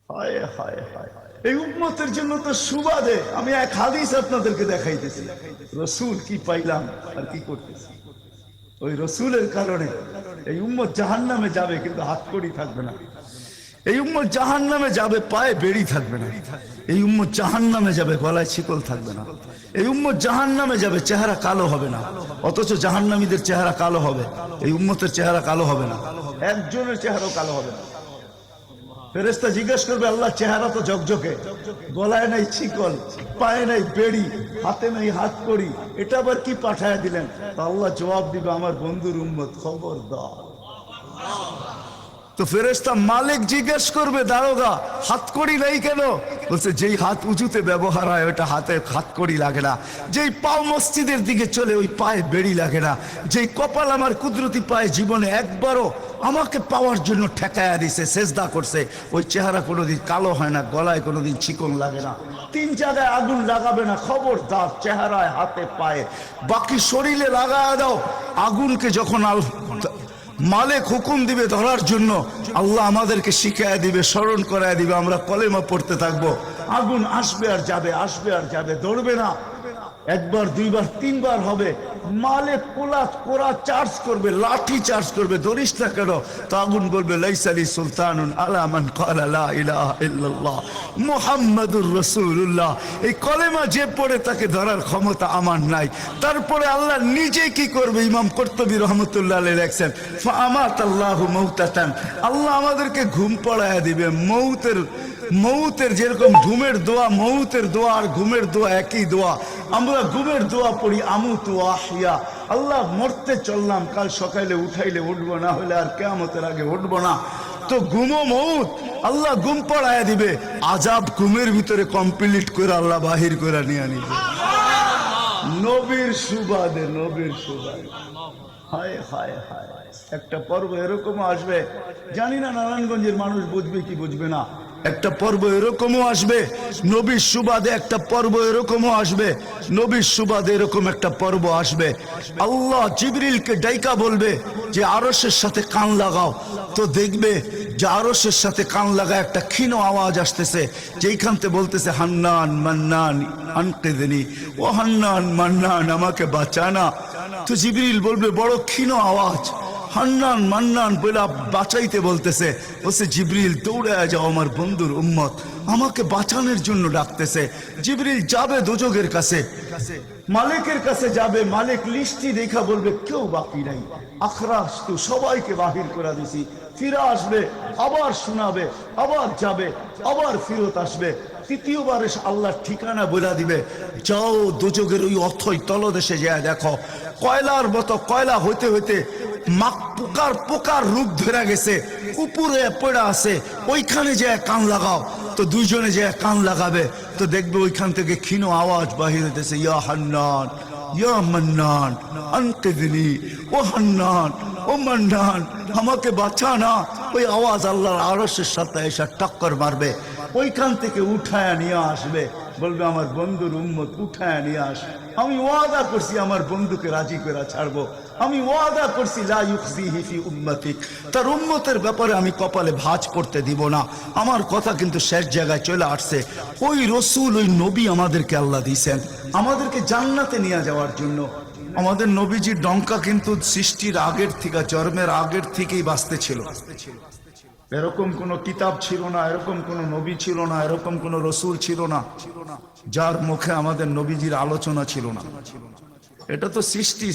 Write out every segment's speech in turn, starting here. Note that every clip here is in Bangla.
হায় হায় হায়, এই উম্মতের জন্য তো সুবাদে আমি এক হাদিস আপনাদেরকে দেখাইতেছি। রসুল কি পাইলাম আর কি করতেছি। ওই রসুলের কারণে এই উম্মত জাহান্নামে যাবে, কিন্তু হাতকড়ি থাকবে না। এই উম্মত জাহান্নামে যাবে, পায়ে বেড়ি থাকবে না। এই উম্মত জাহান্নামে যাবে, গলায় শিকল থাকবে না। এই উম্মত জাহান্নামে যাবে, চেহারা কালো হবে না। অথচ জাহান্নামীদের চেহারা কালো হবে, এই উম্মতের চেহারা কালো হবে না। একজনের চেহারাও কালো হবে না। ফেরেশতা জিজ্ঞেস করবে, আল্লাহ চেহারা তো ঝকঝকে, গলায় নাই শিকল, পায়ে নাই বেড়ি, হাতে নাই হাতকড়ি, এটা আবার কি পাঠায় দিলেন? আল্লাহ জবাব দিবে, আমার বন্ধুর উম্মত, খবরদার। তো ফেরেশতা মালিক জিজ্ঞেস করবে, দারোগা হাতকড়ি নেই কেন? বলছে, যেই হাত উঁচুতে ব্যবহার হয় ওটা হাতে হাতকড়ি লাগে না। যেই পাও মসজিদের দিকে চলে ওই পায়ে বেড়ি লাগে না। যেই কপাল আমার কুদরতি পায়ে জীবনে একবারও আমাকে পাওয়ার জন্য ঠেকায়া দিছে, সেজদা করছে, ওই চেহারা কোনোদিন কালো হয় না, গলায় কোনোদিন চিকন লাগে না। 3 জায়গায় আগুন লাগাবে না, খবরদার। চেহারায়, হাতে, পায়ে, বাকি শরীরে লাগায়া দাও। আগুনকে যখন মালিক হুকুম দিবে ধরার জন্য, আল্লাহ আমাদেরকে শিখায় দিবে, স্মরণ করায় দিবে, আমরা কলেমা পড়তে থাকবো। আগুন আসবে আর যাবে, আসবে আর যাবে, ধরবে না। একবার, দুইবার, 3বার হবে। মালিক কোরা চার্জ করবে, লাঠি চার্জ করবে, ধরিস না কেন? তো আগুন বলবে, লাইসালি সুলতানুন আলা মান ক্বালা লা ইলাহা ইল্লাল্লাহ মুহাম্মাদুর রাসূলুল্লাহ। এই কলেমা যে পড়ে তাকে ধরার ক্ষমতা আমার নাই। তারপরে আল্লাহ নিজে কি করবে? ইমাম কুরতুবী রাহমাতুল্লাহ আলাইহি লেখছেন, ফাআমাতাল্লাহু মাউতাতান, আল্লাহ আমাদেরকে ঘুম পড়ায়া দিবে। মৌতের যেরকম ঘুমের দোয়া, মৌতের দোয়া আর ঘুমের দোয়া একই দোয়া। আমরা ঘুমের দোয়া পড়ি, আমুতু আহিয়া, আল্লাহ মরতে চললাম, কাল সকালে উঠাইলে উঠবো, না হলে আর কিয়ামতের আগে উঠবো না। তো ঘুমো মৌত, আল্লাহ ঘুম পড়ায়া দিবে। আজাব ঘুমের ভিতরে কমপ্লিট করে আল্লাহ বাহির করে নিয়ে নিবে। নবীর সুবাদে, নবীর সুবাদে। হায় হায় হায়, একটা পর্ব এরকমও আসবে, জানি না নারায়ণগঞ্জের মানুষ বুঝবে কি বুঝবে না। একটা পর্ব এরকমও আসবে নবীর সুবাদে, একটা পর্ব এরকমও আসবে নবীর সুবাদে, এরকম একটা পর্ব আসবে। আল্লাহ জিবরিলকে ডাইকা বলবে যে আরশের সাথে কান লাগাও। তো দেখবে যে আরশের সাথে কান লাগা একটা ক্ষীণ আওয়াজ আসতেছে, যেইখানতে বলতেছে, হান্নান মান্নান আনকিদনি, ও হান্নান মান্নান আমাকে বাঁচানা। তো জিবরিল বলবে, বড় ক্ষীণ আওয়াজ, হান্নান মান্নান বলে বাঁচাইতে বলতেছে। বলছে, জিবরিল দৌড়ে যাও, আমার বন্ধুর উম্মত আমাকে বাঁচানোর জন্য ডাকতেছে। জিবরিল যাবে দোজখের কাছে, মালিকের কাছে যাবে। মালিক লিস্টি দেখা বলবে, কেউ বাকি নাই, আখরাস তো সবাইকে বাহির করে দিছি। ফিরে আসবে, আবার শোনাবে, আবার যাবে, আবার ফিরত আসবে। তৃতীয়বার এসে আল্লাহর ঠিকানা বলে দিবে, যাও দোজখের ওই অথই তলদেশে যায় দেখো, কয়লার মতো কয়লা হইতে হইতে পোকার রূপ ধরে গেছে, উপরে পড়ে আছে, ওইখানে যে কান লাগাও। তো দুইজনে যে কান লাগাবে, তো দেখবে ওইখান থেকে ক্ষীণ আওয়াজ বাহির হইতেছে, ইয়া হান্নান ইয়া মান্নান আনকিদনি, ও হান্নান ও মান্নান আমাকে বাঁচা না। ওই আওয়াজ আল্লাহর আরশের সাথে এসে টক্কর মারবে, ওইখান থেকে উঠায় নিয়ে আসবে। বলবে, আমার বন্ধুর উম্মত উঠায় নিয়ে আস, আমি ওয়াদা করছি আমার বন্ধুকে রাজি করে ছাড়বো। আমি ওয়াদা করছি লা ইউখজিহি ফি উম্মতিক, তার উম্মতের ব্যাপারে আমি কপালে ভাঁজ পড়তে দিব না। আমার কথা কিন্তু শেষ জায়গায় চলে আসছে। ওই রসুল, ওই নবী আমাদেরকে আল্লাহ দিয়েছেন আমাদেরকে জান্নাতে নিয়ে যাওয়ার জন্য। আমাদের নবীজির ডঙ্কা কিন্তু সৃষ্টির আগের থেকে, জন্মের আগের থেকেই বাজতে ছিল। এরকম কোন কিতাব ছিল না, এরকম কোন নবী ছিল না, এরকম কোন রসুল ছিল না যার মুখে আমাদের নবীজির আলোচনা ছিল না। এটা তো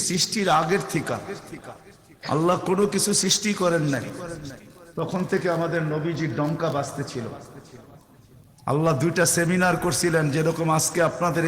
সৃষ্টির আগের থেকে। আল্লাহ কোনো কিছু সৃষ্টি করেন নাই, তখন থেকে আমাদের নবীজির ডঙ্কা বাজতে ছিল। আল্লাহ 2টা সেমিনার করছিলেন, যেরকম আজকে আপনাদের